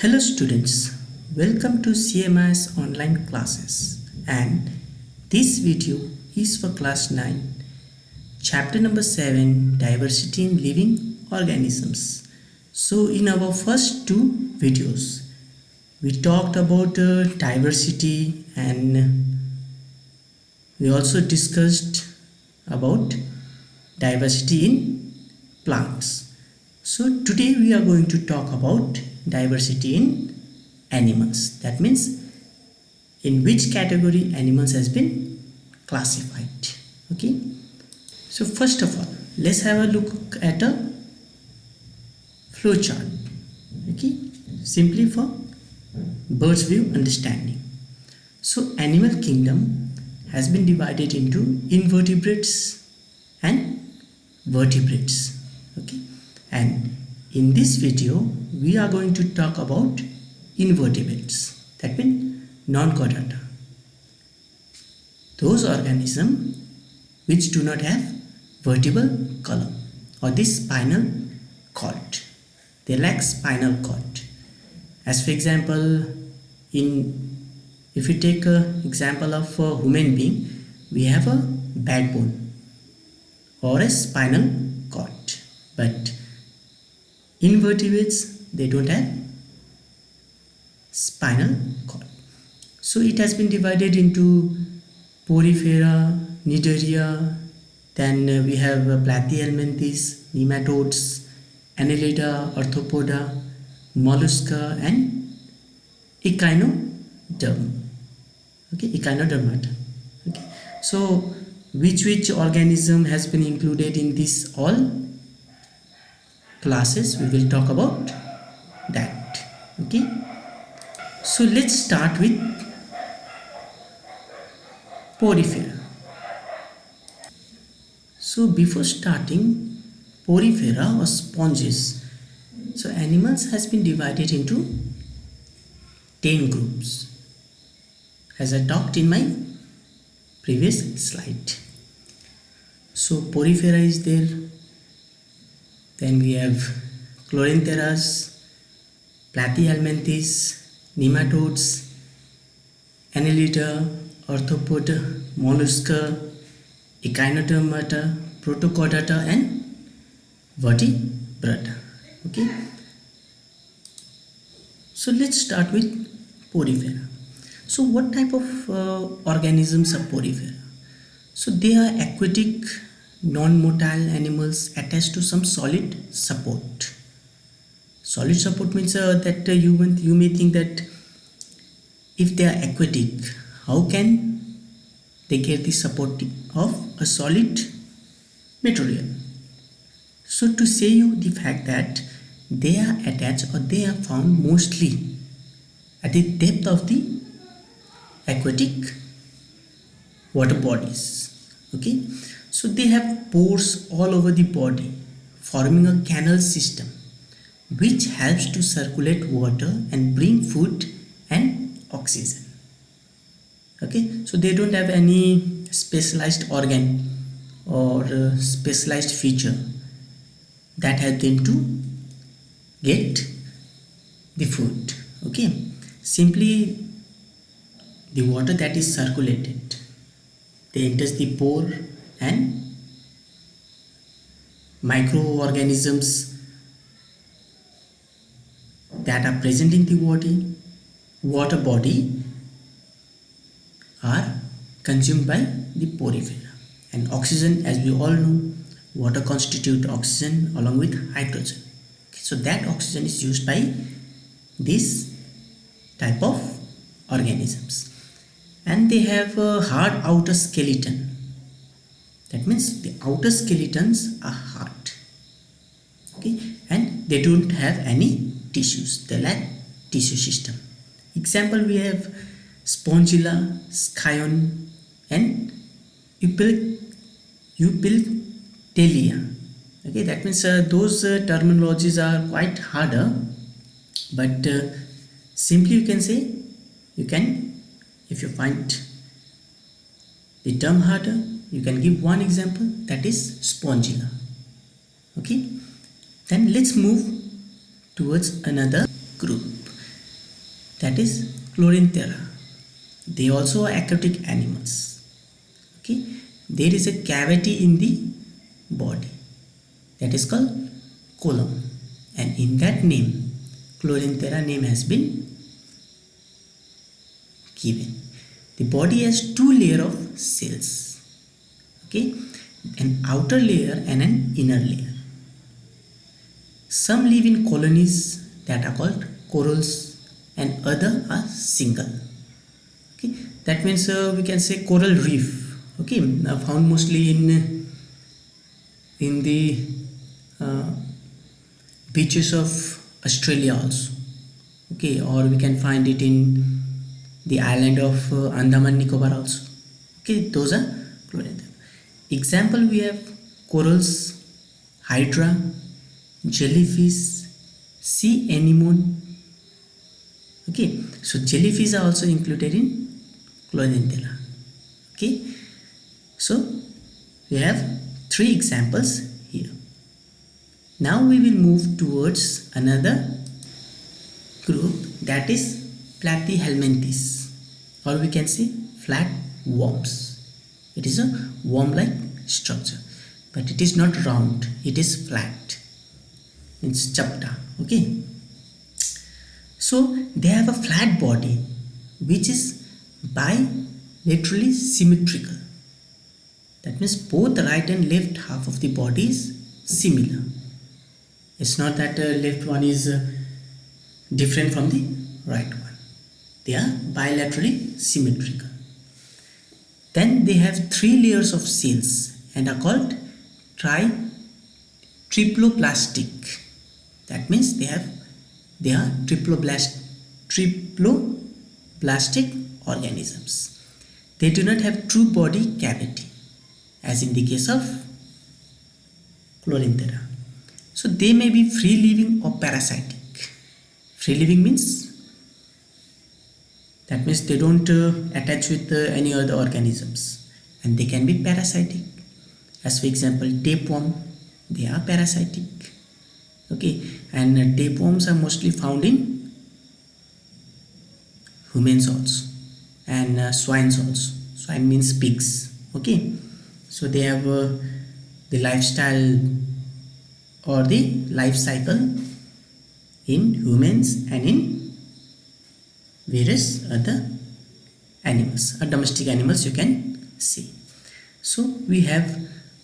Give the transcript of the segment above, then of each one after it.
Hello students, welcome to CMIS online classes, and this video is for class 9, chapter number 7, diversity in living organisms. So in our first two videos we talked about diversity, and we also discussed about diversity in plants. So today we are going to talk about diversity in animals. That means in which category animals has been classified. Okay. So first of all, let's have a look at a flowchart. Okay. Simply for bird's view understanding. So animal kingdom has been divided into invertebrates and vertebrates. Okay. And in this video we are going to talk about invertebrates, that means non-chordata, those organisms which do not have vertebral column or the spinal cord. They lack spinal cord. As for example, if you take an example of a human being, we have a backbone or a spinal cord, but invertebrates, they don't have spinal cord. So it has been divided into porifera, cnidaria, then we have platyhelminthes, nematodes, annelida, arthropoda, mollusca, and echinoderm. Okay, echinodermata. Okay, so which organism has been included in this all classes? We will talk about that. Okay, so let's start with porifera. So before starting, porifera or sponges, so animals has been divided into 10 groups, as I talked in my previous slide. So porifera is there, then we have Chlorantheras, platyhelminthes, nematodes, annelida, arthropoda, mollusca, echinodermata, protochordata, and vertebrata. Okay. So let's start with porifera. So what type of organisms are porifera? So they are aquatic, non-motile animals attached to some solid support. Solid support means that you may think that if they are aquatic, how can they get the support of a solid material? So to say you the fact that they are attached or they are found mostly at the depth of the aquatic water bodies. Okay, so they have pores all over the body forming a canal system which helps to circulate water and bring food and oxygen. Okay, so they don't have any specialized organ or specialized feature that help them to get the food. Okay, simply the water that is circulated, they enters the pore, and microorganisms that are present in the water body are consumed by the porifera. And oxygen, as we all know, water constitutes oxygen along with hydrogen. Okay, so that oxygen is used by this type of organisms, and they have a hard outer skeleton. That means the outer skeletons are hard. Okay, and they don't have any tissues. They lack tissue system. Example, we have Spongilla, Scion, and Eupiltelia. Okay, that means those terminologies are quite harder, but simply you can say, if you find the term harder, you can give one example, that is Spongilla. Okay, then let's move towards another group, that is Chlorinthera. They also are aquatic animals. Okay, there is a cavity in the body that is called colon, and in that name Chlorinthera name has been given. The body has two layers of cells. Okay, an outer layer and an inner layer. Some live in colonies that are called corals and other are single. Okay, that means we can say coral reef. Okay, found mostly in the uh, beaches of Australia also. Okay, or we can find it in the island of Andaman Nicobar also. Okay, those are Chlorinthera. Example, we have corals, hydra, jellyfish, sea anemone. Okay, so jellyfish are also included in Chlorinthera. Okay, so we have three examples here. Now we will move towards another group, that is Platyhelminthes, or we can say flat worms. It is a worm-like structure, but it is not round, it is flat. It's chapta. Okay, so they have a flat body which is bilaterally symmetrical. That means both right and left half of the body is similar. It's not that left one is different from the right one. They are bilaterally symmetrical. Then they have three layers of cells and are called triploblastic. That means they are triploblastic organisms. They do not have true body cavity, as in the case of Chlorinthera. So they may be free living or parasitic. Free living means they don't attach with any other organisms, and they can be parasitic. As for example, tapeworm, they are parasitic. Okay, and tapeworms are mostly found in humans also, and swines also. Swine means pigs. Okay, so they have the lifestyle or the life cycle in humans and in various other animals, domestic animals you can see. So we have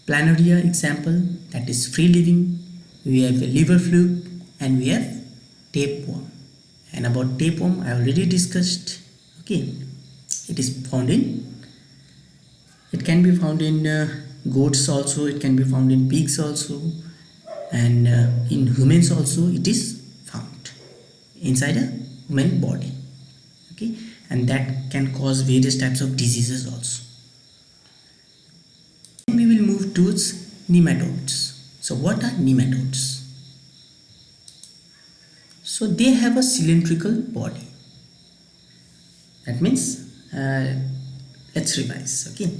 Planaria example, that is free living. We have a liver fluke, and we have tapeworm. And about tapeworm I already discussed. Okay, it can be found in goats also, it can be found in pigs also, and in humans also it is found inside a human body. Okay, and that can cause various types of diseases also. Then we will move towards nematodes. So what are nematodes? So they have a cylindrical body. That means let's revise. Okay,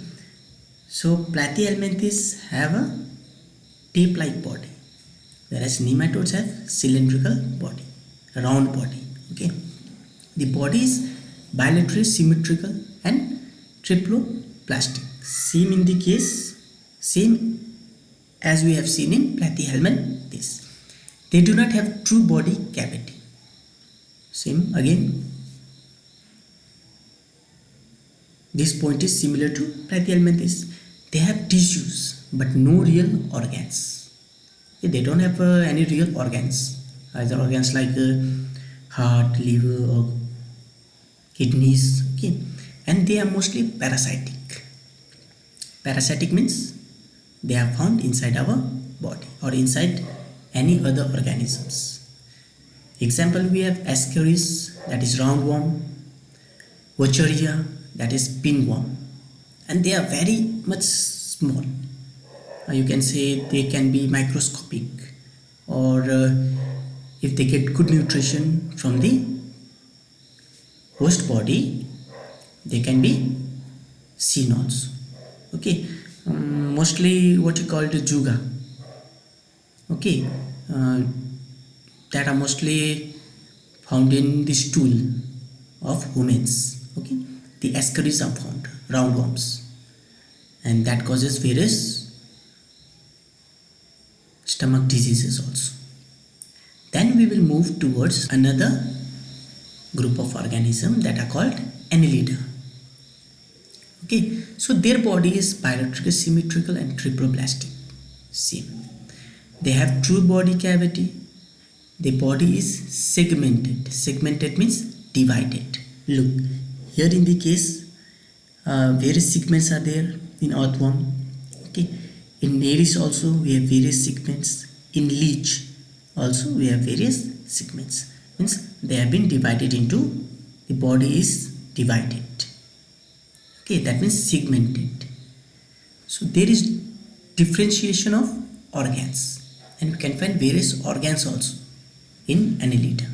so Platyhelminthes have a tape-like body, whereas nematodes have cylindrical body, round body. Okay, the body is bilaterally symmetrical and triploblastic. Same as we have seen in Platyhelminthes. They do not have true body cavity. Same again. This point is similar to Platyhelminthes. They have tissues but no real organs. Okay, they don't have any real organs, either organs like heart, liver, or kidneys. Okay, and they are mostly parasitic. Parasitic means they are found inside our body or inside any other organisms. Example, we have Ascaris, that is roundworm, Wucheria, that is pinworm, and they are very much small. You can say they can be microscopic, or if they get good nutrition from the host body, they can be seen also. Okay, mostly what you call the juga. Okay, that are mostly found in the stool. of humans. Okay, the ascaris are found, roundworms, and that causes various stomach diseases also. Then we will move towards another group of organisms that are called Annelida. Okay, so their body is bilateral, symmetrical, and triploblastic. Same. They have true body cavity. Their body is segmented. Segmented means divided. Look, here in the case, various segments are there in earthworm. Okay, in Nereis also we have various segments. In leech also we have various segments. Means they have been divided into, the body is divided. Okay, that means segmented. So there is differentiation of organs, and we can find various organs also in Annelida,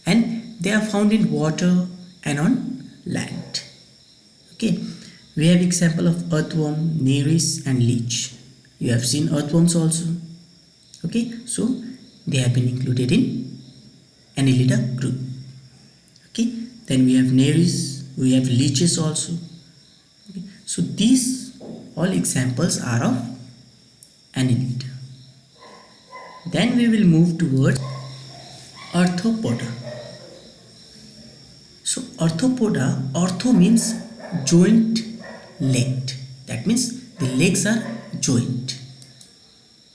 and they are found in water and on land. Okay, we have example of earthworm, Nereis, and leech. You have seen earthworms also. Okay, so they have been included in Annelida group. Okay, then we have Nereis, we have leeches also. Okay, so these all examples are of Annelida. Then we will move towards arthropoda. So arthropoda, ortho means joint legged. That means the legs are joint.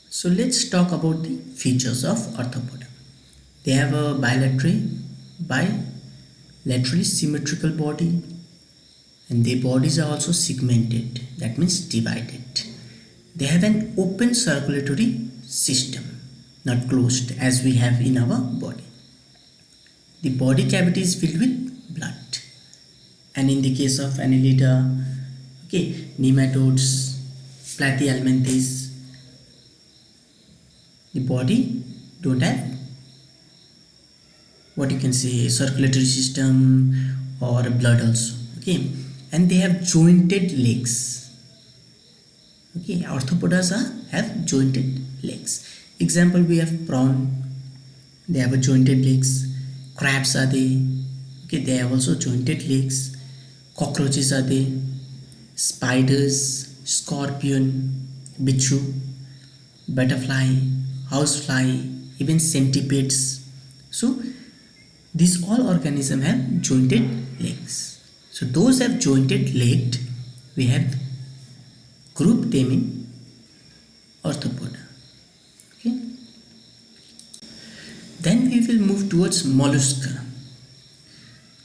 So let's talk about the features of arthropoda. They have a bilaterally symmetrical body, and their bodies are also segmented. That means divided. They have an open circulatory system, not closed as we have in our body. The body cavity is filled with blood. And in the case of Annelida, okay, nematodes, Platyhelminthes, the body don't have, what you can say, circulatory system or blood also. Okay, and they have jointed legs. Okay, arthropodas have jointed legs. Example, we have prawn, they have a jointed legs. Crabs are they, okay, they have also jointed legs. Cockroaches are they, spiders, scorpion, bichu, butterfly, housefly, even centipedes. So these all organisms have jointed legs. So those have jointed legged, we have grouped them in arthropoda. Okay. Then we will move towards mollusca.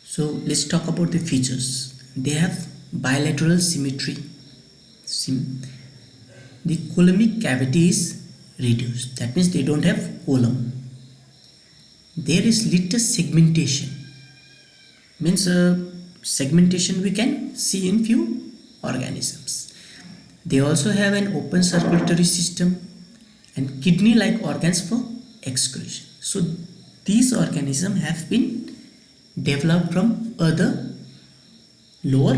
So let's talk about the features. They have bilateral symmetry. The coulombic cavity is reduced. That means they don't have column. There is little segmentation. Means segmentation we can see in few organisms. They also have an open circulatory system and kidney-like organs for excretion. So these organisms have been developed from other lower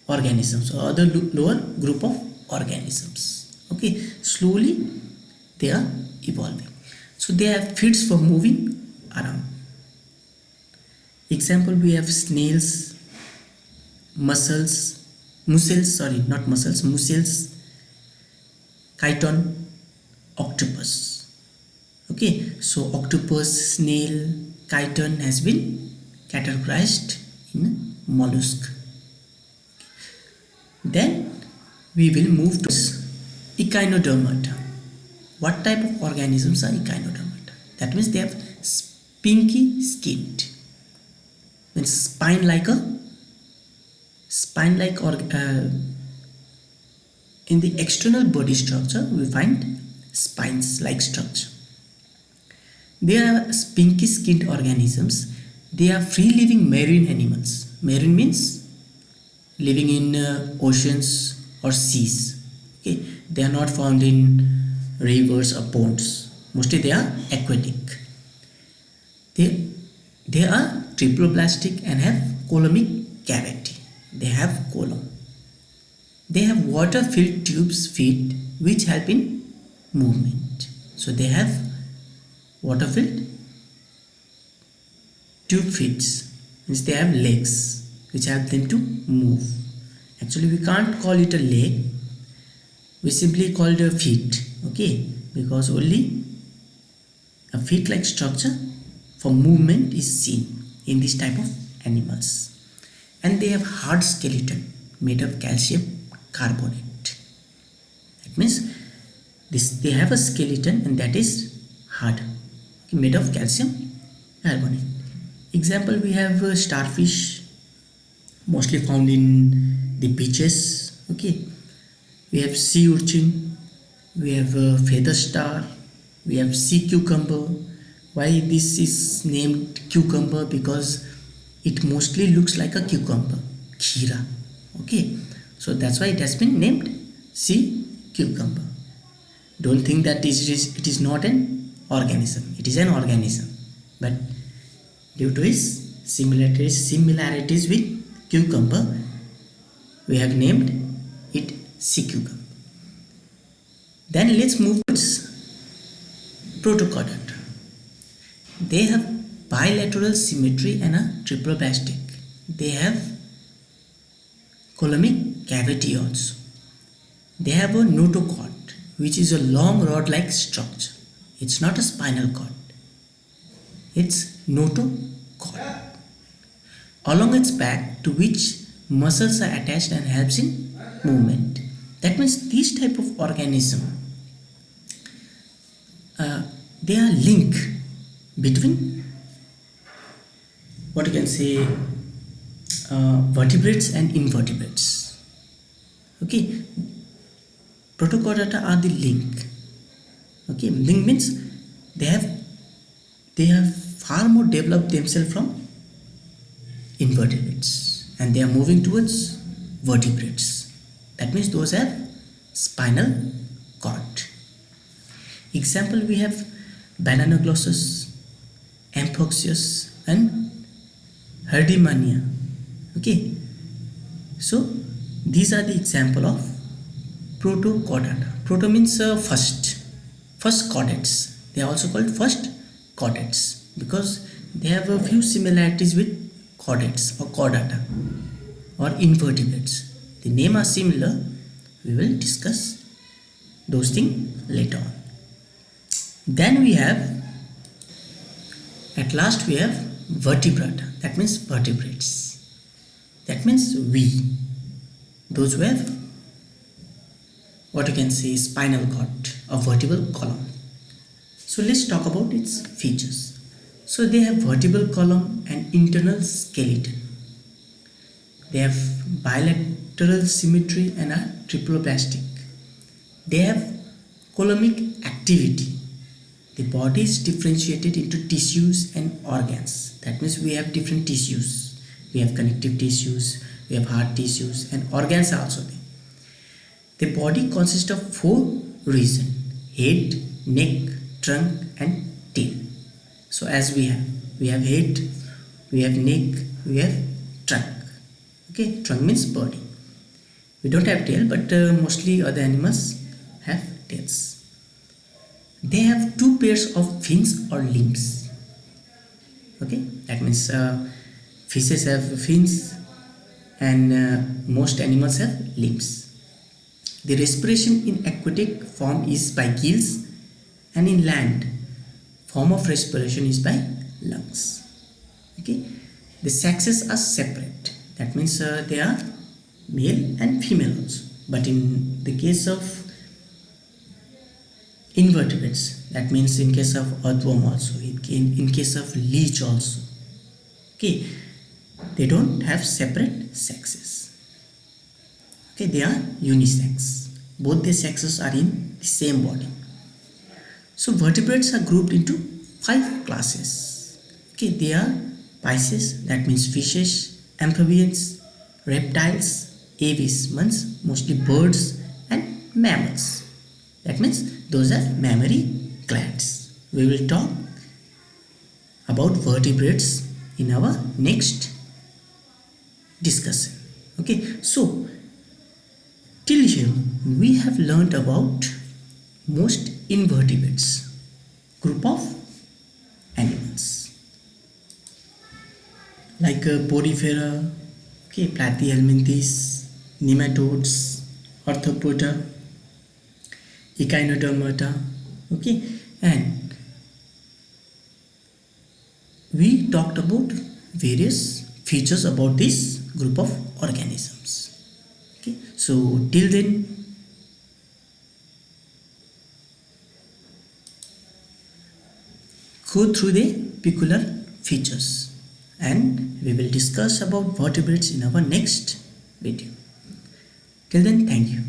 organisms or other lower group of organisms. Okay, slowly they are evolving. So they have feet for moving around. Example, we have snails, mussels, chiton, octopus. Okay, so octopus, snail, chiton has been categorized in mollusk. Then we will move to echinodermata. What type of organisms are echinodermata? That means they have spinky skin. Means spine-like in the external body structure we find spines-like structure. They are spinky skinned organisms. They are free-living marine animals. Marine means living in oceans or seas. Okay, they are not found in rivers or ponds. Mostly they are aquatic. They are triploblastic and have coulombic cavity. They have column. They have water-filled tubes feet which help in movement. So they have water-filled tube feet, means they have legs which help them to move. Actually we can't call it a leg, we simply call it a feet, okay, because only a feet like structure for movement is seen in this type of animals. And they have hard skeleton made of calcium carbonate. That means they have a skeleton and that is hard, made of calcium carbonate. Example, we have starfish, mostly found in the beaches, okay. We have sea urchin, we have feather star, we have sea cucumber. Why this is named cucumber? Because it mostly looks like a cucumber, khira, okay. So that's why it has been named sea cucumber. Don't think that it is not an organism. It is an organism, but due to its similarities with cucumber, we have named it sea cucumber. Then let's move towards Protochordata. They have bilateral symmetry and a triploblastic. They have coulommic cavity also. They have a notochord, which is a long rod-like structure. It's not a spinal cord. It's notochord. Along its back, to which muscles are attached and helps in movement. That means this type of organism, they are link between what you can say vertebrates and invertebrates, okay. Protochordata are the link, okay. Link means they have far more developed themselves from invertebrates and they are moving towards vertebrates. That means those have spinal cord. Example, we have Bananoglossus, Amphoxius and Herdimania, okay. So these are the example of Protochordata. Proto means first chordates. They are also called first chordates because they have a few similarities with chordates or chordata or invertebrates. The name are similar. We will discuss those things later on. Then we have, at last we have vertebrata. That means vertebrates. That means we, those who have what you can say spinal cord or vertebral column. So let's talk about its features. So they have vertebral column and internal skeleton. They have bilateral symmetry and are triploblastic. They have coulommic activity. The body is differentiated into tissues and organs. That means we have different tissues. We have connective tissues, we have heart tissues and organs are also there. The body consists of 4 regions: head, neck, trunk and tail. So as we have head, we have neck, we have trunk. Okay, trunk means body. We don't have tail, but mostly other animals have tails. They have 2 pairs of fins or limbs. Okay, that means fishes have fins and most animals have limbs. The respiration in aquatic form is by gills and in land form of respiration is by lungs. Okay, the sexes are separate. That means they are male and female also. But in the case of invertebrates, that means in case of earthworm also, in case of leech also, okay, they don't have separate sexes. Okay, they are unisex. Both the sexes are in the same body. So vertebrates are grouped into 5 classes. Okay, they are Pisces, that means fishes, amphibians, reptiles, aves means mostly birds, and mammals. That means those are mammary clades. We will talk about vertebrates in our next discussion. Okay, so till here we have learnt about most invertebrates, group of animals. like Porifera, okay, Platyhelminthes, nematodes, Arthropoda, Echinodermata, okay, and we talked about various features about this group of organisms. Okay, so till then, go through the peculiar features, and we will discuss about vertebrates in our next video. Till then, thank you.